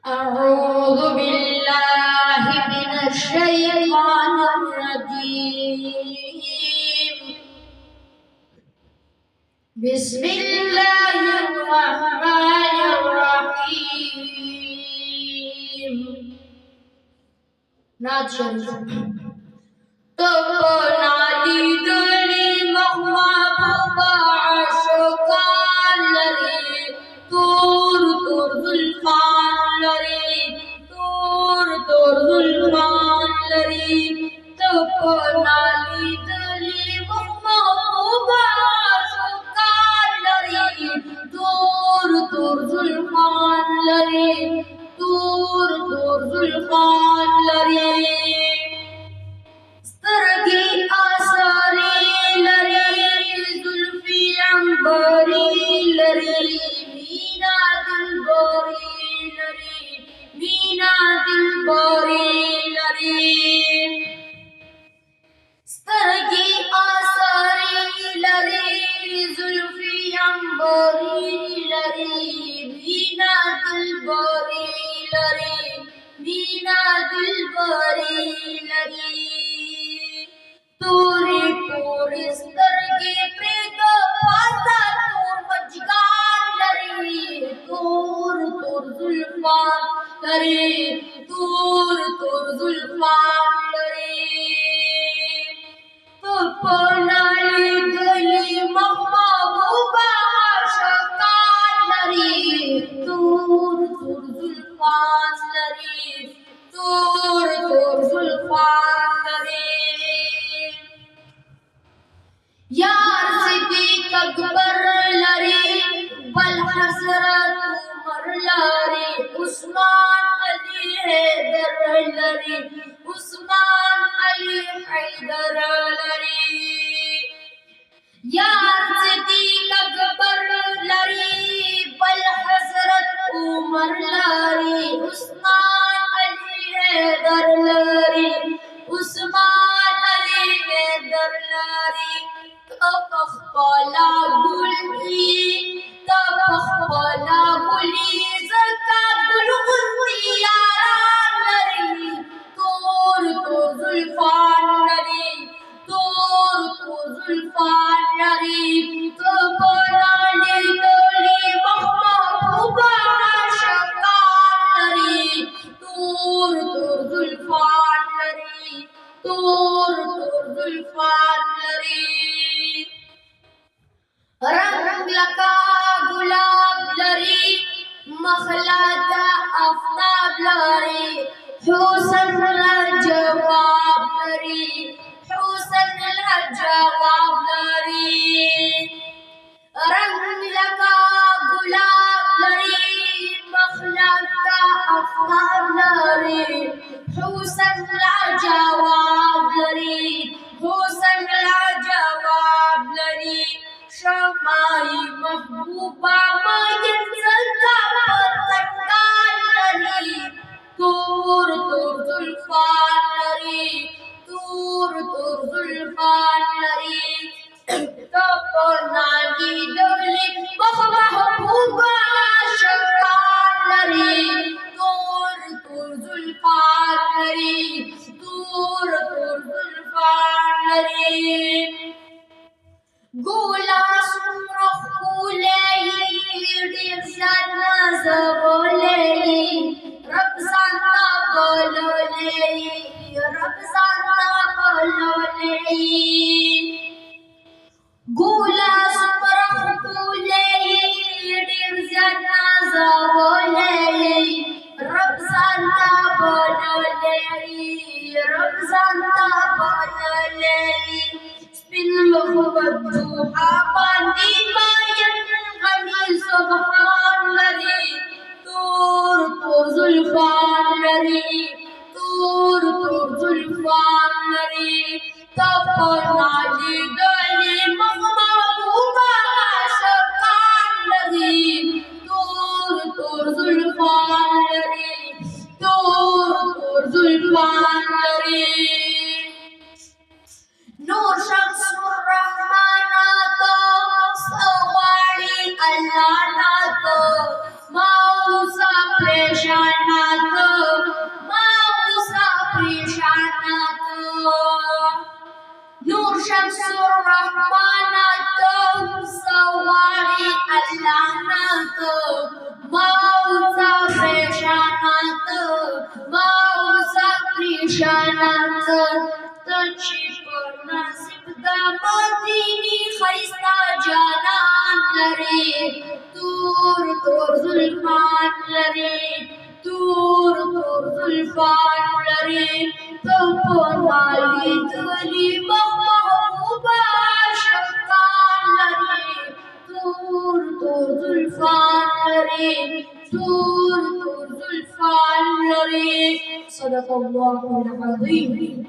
أعوذ بالله من الشيطان الرجيم بسم الله الرحمن الرحيم نعت شريف تقنالي دلي مغمابا عشقان لري تور تور ذلفان لري تور تور ذلفان لري تقنالي دلي مغمابا عشقان لري تور تور ذلفان لري تور تور ذلفان لري سترگی آثاری لری زلفی عنبری لری مینا دلبری لری مینا دلبری لری سترگی آثاری لری زلفی عنبری لری مینا دلبری لری مینا دلبری لری तोरी तोरी स्तरगी प्रेग पासा तोर मजगान लरी तोर तोर जुल्फान लरी तोर तोर जुल्फान लरी तो पनाली गली महबूबा आशिकान लरी तोर तोर जुल्फान लरी तोर तोर जुल्फान लरी यार सिद्दीक अकबर लरी बल हसरत उमर लरी उस्मान अली हैदर लरी उस्मान अली हैदर लरी यार सिद्दीक अकबर लरी बल हसरत उमर लरी उस्मान अली हैदर लरी उस्मान अली हैदर लरी तपखला गुली ज़का गुलगुली यारान लरी तोर तोर जुल्फान लरी तोर तोर जुल्फान लरी तपनाली गली महबूबा आशिकान लरी तोर तोर जुल्फान लरी तोर तोर जुल्फान लरी रंग लका गुलाब लरी मखलाता आफ्ताब लरी हुसन जवाब लरी हुसन जवाब लरी रंग लका गुलाब लरी मखलाता आफ्ताब लरी हुसन जवाब लरी हुसन जवाब लरी शमाई महबूबा मायन ज़का पतंगान लरी तोर तोर जुल्फान लरी तोर तोर जुल्फान लरी तपनाली गली महबूबा आशिकान लरी तोर तोर जुल्फान लरी तोर तोर जुल्फान लरी गोला सुरख कुलेई डिज़ाना ज़बोलेई रब ज़ाता बोलोलेई रब ज़ाता बोलोलेई गोला सुरख कुलेई डिज़ाना ज़बोलेई रब ज़ाता बोलोलेई रब ज़ाता बोलोलेई بالمخبطوحة باندي باين غني سبحان لري تور تور زلفان لري تور تور زلفان لري تقنالي دلي مغمابوبا عاشقان لري تور تور زلفان لري تور تور زلفان لري نور شمس الرحمن آتا سواری اللہ ناتا موسا پیش پریشانات ماوسا پریشانات نور شمس الرحمانات سواری اللہ نات ماوسا پریشانات ماوسا پریشانات تچی پر نصیب دا مدینی خیستا جانان لري تور تور زلفان لري تور تور زلفان لري تو په نالي دلی محبوبا شفقان لري تور تور زلفان لري تور تور زلفان لري صدق الله العظيم